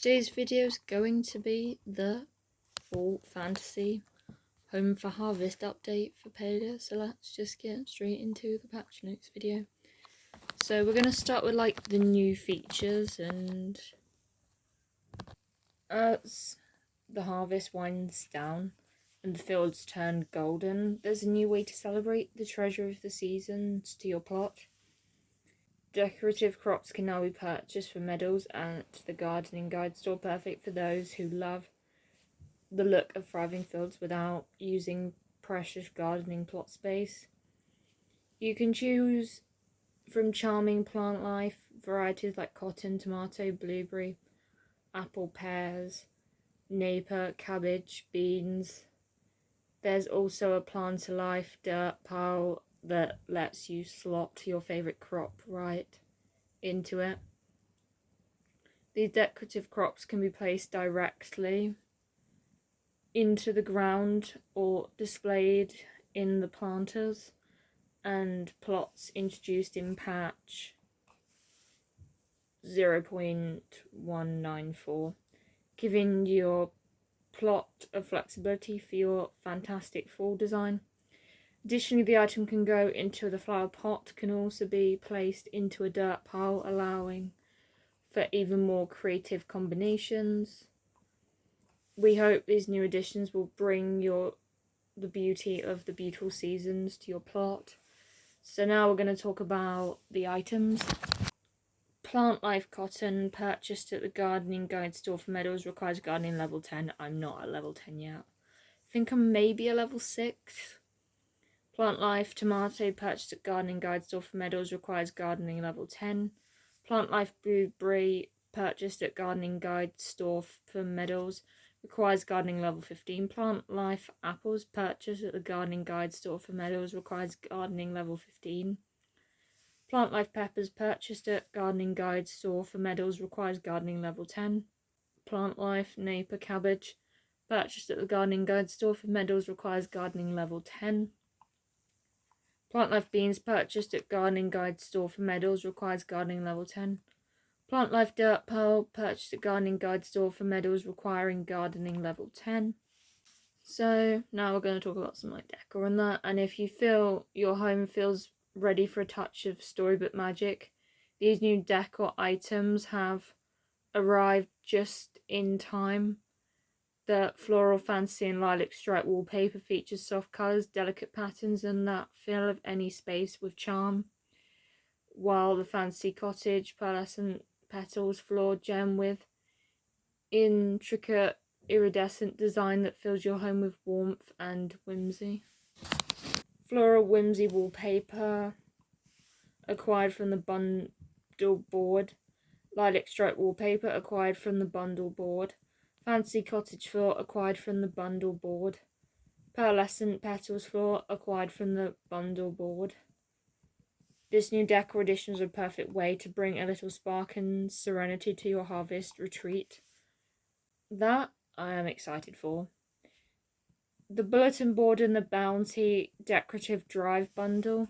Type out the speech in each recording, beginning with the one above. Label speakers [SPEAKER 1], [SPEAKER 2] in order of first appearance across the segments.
[SPEAKER 1] Today's video is going to be the Fall Fantasy Home for Harvest update for Paila. So let's just get straight into the patch notes video. So we're going to start with like the new features, and as the harvest winds down and the fields turn golden, there's a new way to celebrate the treasure of the seasons to your plot. Decorative crops can now be purchased from meadows at the gardening guide store, perfect for those who love the look of thriving fields without using precious gardening plot space. You can choose from charming plant life varieties like cotton, tomato, blueberry, apple, pears, napier, cabbage, beans. There's also a plant life dirt pile that lets you slot your favourite crop right into it. These decorative crops can be placed directly into the ground or displayed in the planters and plots introduced in patch 0.194, giving your plot a flexibility for your fantastic fall design. Additionally, the item can go into the flower pot, can also be placed into a dirt pile, allowing for even more creative combinations. We hope these new additions will bring the beauty of the beautiful seasons to your plot. So now we're going to talk about the items. Plant Life Cotton, purchased at the gardening guide store for meadows, requires gardening level 10. I'm not at level 10 yet. I think I'm maybe a level 6. Plant Life Tomato, purchased at gardening guide store for meadows, requires gardening level 10. Plant Life Blueberry, purchased at gardening guide store for meadows, requires gardening level 15. Plant Life Apples, purchased at the gardening guide store for meadows, requires gardening level 15. Plant Life Peppers, purchased at gardening guide store for meadows, requires gardening level 10. Plant Life Napier Cabbage, purchased at the gardening guide store for meadows, requires gardening level 10. Plant Life Beans, purchased at gardening guide store for meadows, requires gardening level 10. Plant Life Dirt Pearl, purchased at gardening guide store for meadows, requiring gardening level 10. So now we're going to talk about some like decor and that, and if you feel your home feels ready for a touch of storybook magic, these new decor items have arrived just in time. The Floral Fantasy and Lilac Stripe wallpaper features soft colours, delicate patterns, and that feel of any space with charm, while the Fantasy Cottage pearlescent petals floor gem with intricate iridescent design that fills your home with warmth and whimsy. Floral Whimsy wallpaper, acquired from the bundle board. Lilac Stripe wallpaper, acquired from the bundle board. Fantasy Cottage floor, acquired from the bundle board. Pearlescent petals floor, acquired from the bundle board. This new decor edition is a perfect way to bring a little spark and serenity to your harvest retreat. That I am excited for. The bulletin board and the Bounty decorative drive bundle.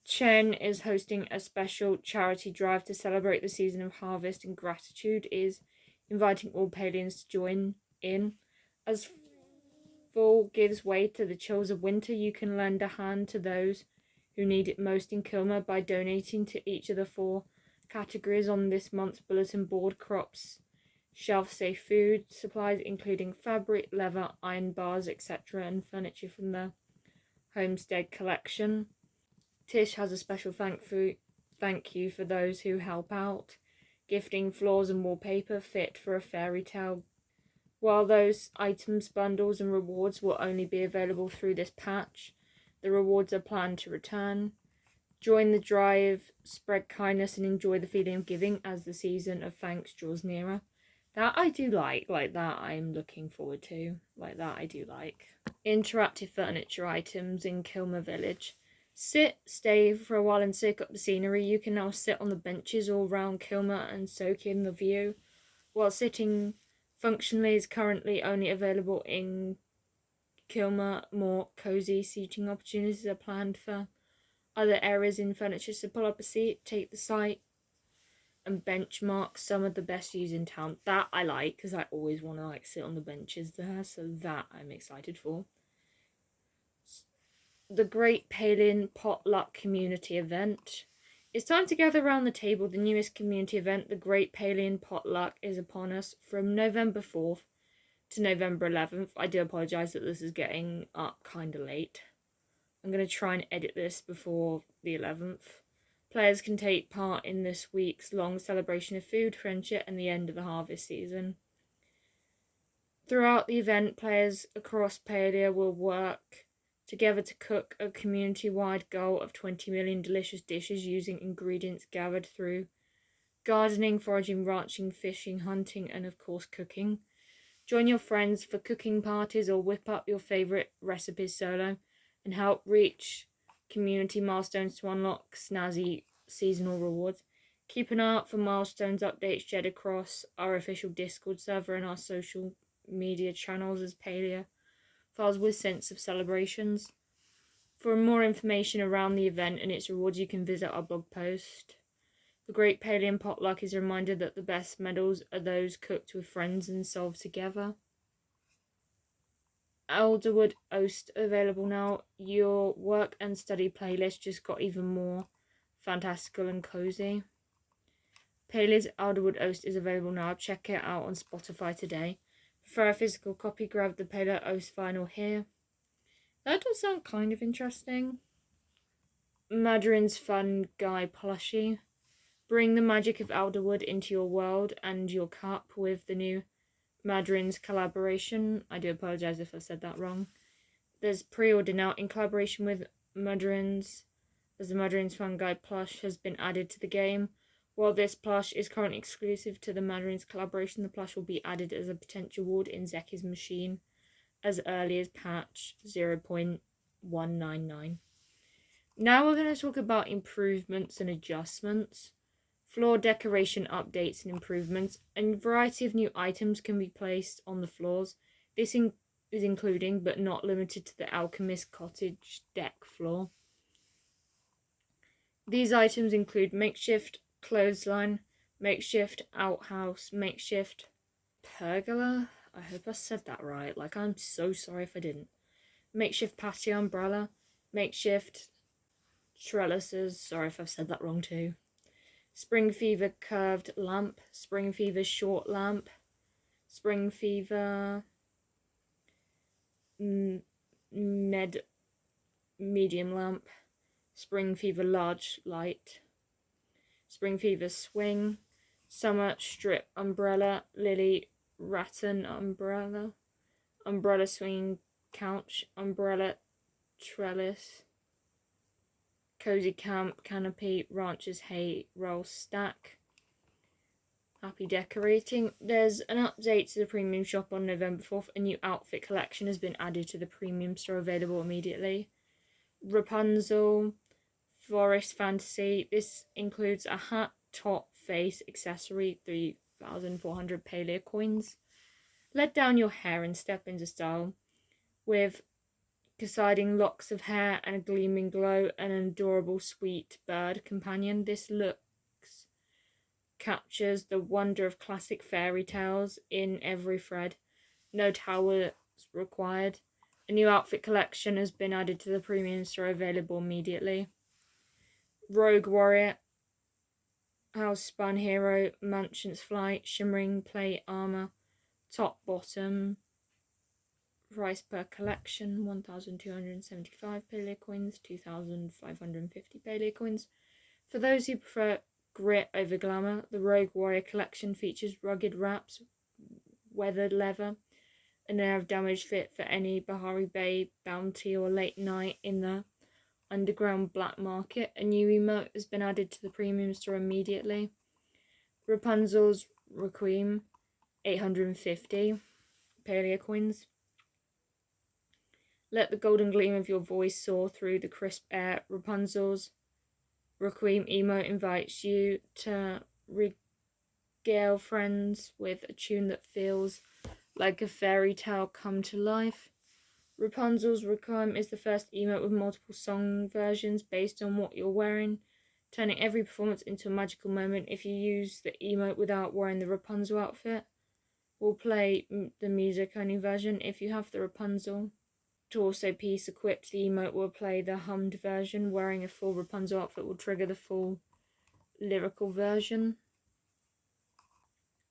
[SPEAKER 1] Chen is hosting a special charity drive to celebrate the season of harvest, and gratitude is inviting all Pailians to join in. As fall gives way to the chills of winter, you can lend a hand to those who need it most in Kilmer by donating to each of the 4 categories on this month's bulletin board: crops, shelf-safe food, supplies including fabric, leather, iron bars, etc., and furniture from the Homestead collection. Tish has a special thank you for those who help out, gifting floors and wallpaper fit for a fairy tale. While those items, bundles, and rewards will only be available through this patch, the rewards are planned to return. Join the drive, spread kindness, and enjoy the feeling of giving as the season of thanks draws nearer. That I do like that I'm looking forward to, that I do like. Interactive furniture items in Kilmer Village. Sit, stay for a while and soak up the scenery. You can now sit on the benches all around Kilmer and soak in the view. While sitting functionally is currently only available in Kilmer, more cosy seating opportunities are planned for other areas in furniture, so pull up a seat, take the and benchmark some of the best views in town. That I like, because I always want to sit on the benches there, so that I'm excited for. The Great Palin Potluck Community Event. It's time to gather around the table. The newest community event, the Great Palin Potluck, is upon us from November 4th to November 11th. I do apologise that this is getting up kind of late. I'm going to try and edit this before the 11th. Players can take part in this week's long celebration of food, friendship, and the end of the harvest season. Throughout the event, players across Paila will work together to cook a community-wide goal of 20 million delicious dishes using ingredients gathered through gardening, foraging, ranching, fishing, hunting, and of course cooking. Join your friends for cooking parties or whip up your favourite recipes solo and help reach community milestones to unlock snazzy seasonal rewards. Keep an eye out for milestones updates shared across our official Discord server and our social media channels as Paila files with sense of celebrations. For more information around the event and its rewards, you can visit our blog post. The Great Palin Potluck is a reminder that the best meals are those cooked with friends and solved together. Elderwood Oast available now. Your work and study playlist just got even more fantastical and cozy. Paila's Elderwood Oast is available now. Check it out on Spotify today. For a physical copy, grab the Paila Oast vinyl here. That does sound kind of interesting. Madrin's Fun Guy plushie. Bring the magic of Elderwood into your world and your cup with the new Madrin's collaboration. I do apologise if I said that wrong. There's pre-order now in collaboration with Madrin's, as the Madrin's Fun Guy plush has been added to the game. While this plush is currently exclusive to the Madrin's collaboration, the plush will be added as a potential ward in Zeki's machine as early as patch 0.199. Now we're going to talk about improvements and adjustments. Floor decoration updates and improvements. A variety of new items can be placed on the floors. This is including, but not limited to, the Alchemist Cottage deck floor. These items include makeshift clothesline, makeshift outhouse, makeshift pergola. I hope I said that right. I'm so sorry if I didn't. Makeshift patio umbrella, makeshift trellises. Sorry if I've said that wrong too. Spring Fever curved lamp, Spring Fever short lamp, Spring Fever medium lamp, Spring Fever large light, Spring Fever swing, summer strip umbrella, lily rattan umbrella, umbrella swinging couch, umbrella trellis, cozy camp canopy, rancher's hay roll stack. Happy decorating. There's an update to the premium shop on November 4th. A new outfit collection has been added to the premium store, available immediately. Rapunzel Forest Fantasy. This includes a hat, top, face, accessory, 3,400 Paila coins. Let down your hair and step into style with coinciding locks of hair and a gleaming glow and an adorable sweet bird companion. This look captures the wonder of classic fairy tales in every thread. No towels required. A new outfit collection has been added to the premium store, available immediately. Rogue Warrior, House Spun Hero, Mansion's Flight, Shimmering Plate Armor, Top Bottom. Price per collection, 1,275 Paila coins, 2,550 Paila coins. For those who prefer grit over glamour, the Rogue Warrior collection features rugged wraps, weathered leather, an air of damage fit for any Bahari Bay bounty or late night in the underground black market. A new emote has been added to the premium store immediately. Rapunzel's Requiem, 850 Paila coins. Let the golden gleam of your voice soar through the crisp air. Rapunzel's Requiem emote invites you to regale friends with a tune that feels like a fairy tale come to life. Rapunzel's Requiem is the first emote with multiple song versions based on what you're wearing. turning every performance into a magical moment. If you use the emote without wearing the Rapunzel outfit, we'll play the music-only version. If you have the Rapunzel torso piece equipped, the emote will play the hummed version. Wearing a full Rapunzel outfit will trigger the full lyrical version.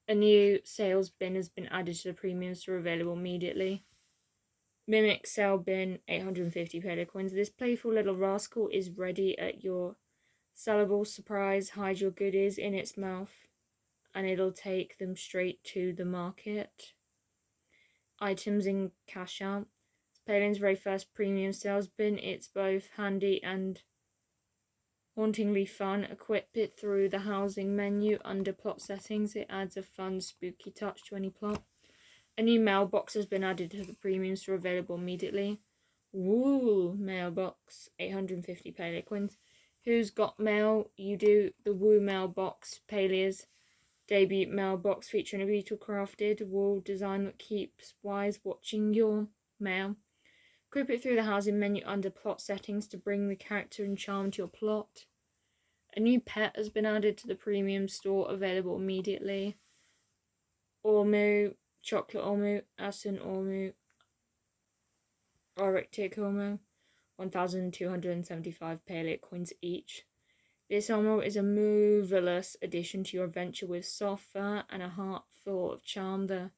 [SPEAKER 1] A new sales bin has been added to the premium store, available immediately. Mimic sale bin, 850 Paila coins. This playful little rascal is ready at your sellable surprise. Hide your goodies in its mouth and it'll take them straight to the market. Items in cash out. It's Pailin's very first premium sales bin. It's both handy and hauntingly fun. Equip it through the housing menu under plot settings. It adds a fun, spooky touch to any plot. A new mailbox has been added to the premium store, available immediately. Woo! Mailbox, 850 Paila coins. Who's got mail? You do. The Woo mailbox, Paila's debut mailbox, featuring a beautiful crafted wool design that keeps wise watching your mail. Group it through the housing menu under plot settings to bring the character and charm to your plot. A new pet has been added to the premium store, available immediately. Ormu, chocolate Ormu, Asun Ormu, Arctic Ormu, 1,275 Paila coins each. This Ormu is a moveless addition to your adventure with soft fur and a heart full of charm. The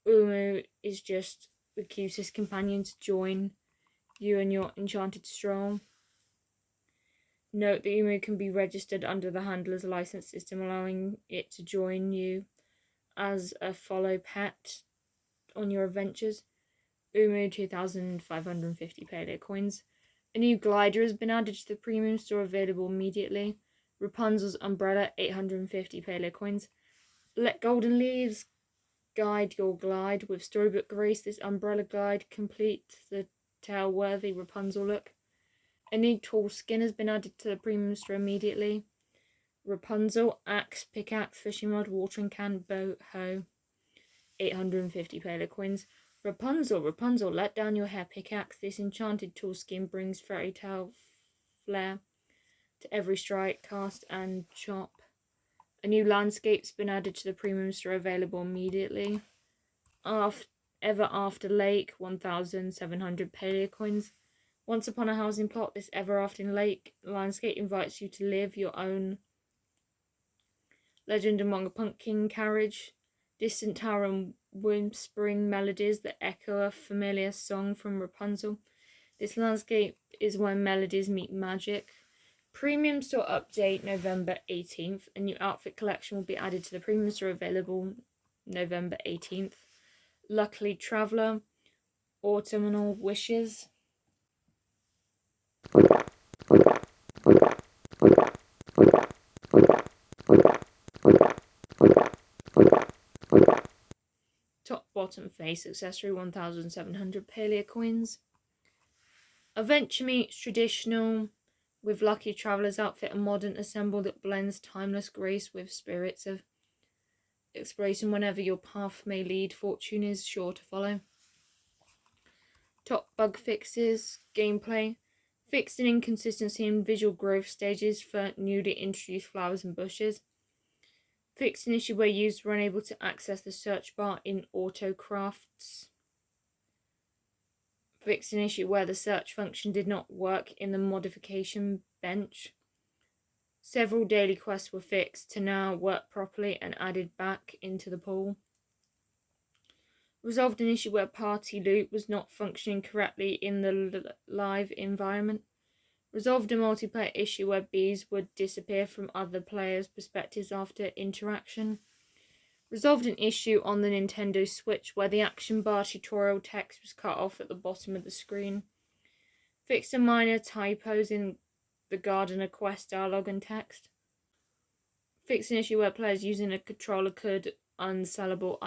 [SPEAKER 1] Umu is just the cutest companion to join you and your enchanted stroll. Note the Umu can be registered under the handler's license system, allowing it to join you as a follow pet on your adventures. Umu, 2,550 Paila coins. A new glider has been added to the premium store, available immediately. Rapunzel's umbrella, 850 Paila coins. Let golden leaves guide your glide with storybook grace. This umbrella glide completes the tale-worthy Rapunzel look. A new tall skin has been added to the premium store immediately. Rapunzel, axe, pickaxe, fishing rod, watering can, bow, hoe, 850 Paila coins. Rapunzel, let down your hair, pickaxe. This enchanted tool skin brings fairy tale flair to every strike, cast, and chop. A new landscape's been added to the premium store, available immediately. Ever After Lake, 1,700 Paila coins. Once upon a housing plot, this Ever After Lake landscape invites you to live your own legend among a pumpkin carriage, distant tower and whispering melodies that echo a familiar song from Rapunzel. This landscape is where melodies meet magic. Premium store update November 18th. A new outfit collection will be added to the premium store, available November 18th. Luckily Traveller, Autumnal Wishes. Top bottom face accessory, 1,700 Paila coins. Adventure meets traditional with Lucky Traveller's outfit, a modern ensemble that blends timeless grace with spirits of exploration. Whenever your path may lead, fortune is sure to follow. Top bug fixes, gameplay. Fixed an inconsistency in visual growth stages for newly introduced flowers and bushes. Fixed an issue where users were unable to access the search bar in Autocrafts. Fixed an issue where the search function did not work in the modification bench. Several daily quests were fixed to now work properly and added back into the pool. Resolved an issue where party loot was not functioning correctly in the live environment. Resolved a multiplayer issue where bees would disappear from other players' perspectives after interaction. Resolved an issue on the Nintendo Switch where the action bar tutorial text was cut off at the bottom of the screen. Fixed a minor typos in the Gardener quest dialogue and text. Fixed an issue where players using a controller could sell unsellable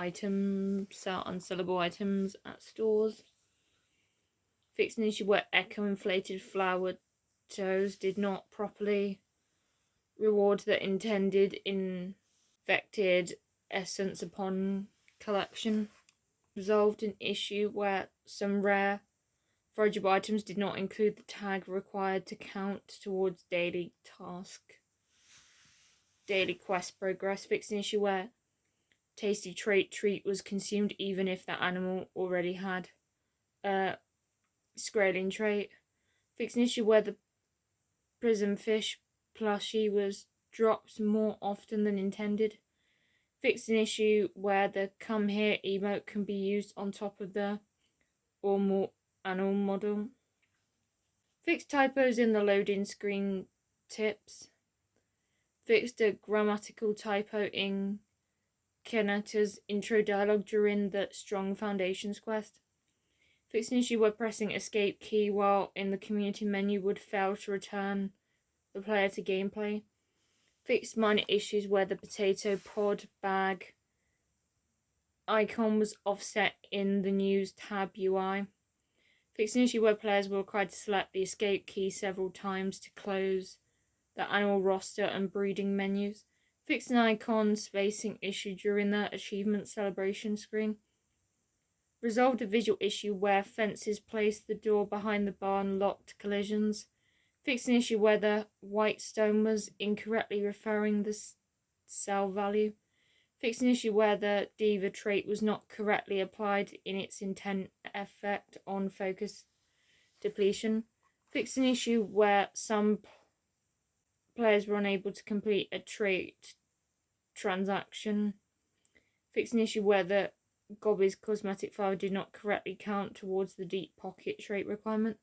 [SPEAKER 1] items at stores. Fixed an issue where echo inflated flower toes did not properly reward the intended infected essence upon collection. Resolved an issue where some rare forageable items did not include the tag required to count towards daily task. daily quest progress. Fix an issue where tasty treat was consumed even if that animal already had a Skraeling trait. Fix an issue where the prism fish plushie was dropped more often than intended. Fix an issue where the come here emote can be used on top of the or more animal model. Fix typos in the loading screen tips. Fixed a grammatical typo in Kanata's intro dialogue during the Strong Foundations quest. Fix an issue where pressing escape key while in the community menu would fail to return the player to gameplay. Fix minor issues where the potato pod bag icon was offset in the news tab UI. Fix an issue where players were required to select the escape key several times to close the animal roster and breeding menus. Fix an icon spacing issue during the achievement celebration screen. Resolved a visual issue where fences placed the door behind the barn locked collisions. Fix an issue where the white stone was incorrectly referring the cell value. Fix an issue where the diva trait was not correctly applied in its intent effect on focus depletion. Fix an issue where some players were unable to complete a trait transaction. Fix an issue where the Gobby's cosmetic flower did not correctly count towards the deep pocket trait requirement.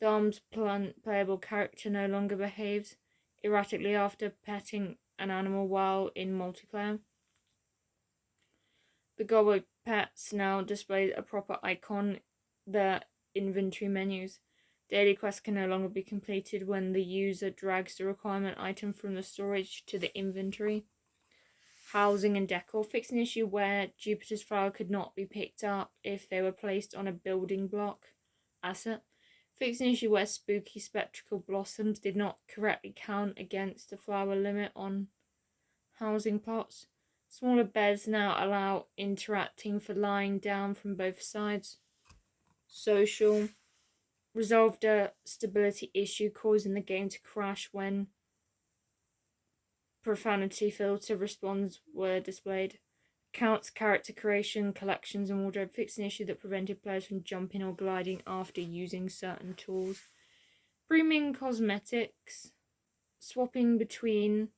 [SPEAKER 1] The arms playable character no longer behaves erratically after petting an animal while in multiplayer. The Gobbo pets now display a proper icon, the inventory menus. Daily quests can no longer be completed when the user drags the requirement item from the storage to the inventory. Housing and decor. Fix an issue where Jupiter's flower could not be picked up if they were placed on a building block asset. Fix an issue where spooky spectral blossoms did not correctly count against the flower limit on housing plots. Smaller beds now allow interacting for lying down from both sides. Social. Resolved a stability issue causing the game to crash when profanity filter responds were displayed. Accounts, character creation, collections, and wardrobe. Fixed an issue that prevented players from jumping or gliding after using certain tools. Premium cosmetics. Swapping between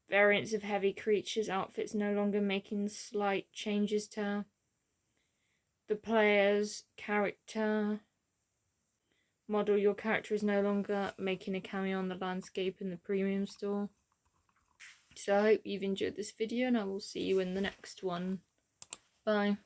[SPEAKER 1] variants of heavy creatures' outfits, no longer making slight changes to the player's character model. Your character is no longer making a cameo on the landscape in the premium store. So I hope you've enjoyed this video and I will see you in the next one. Bye.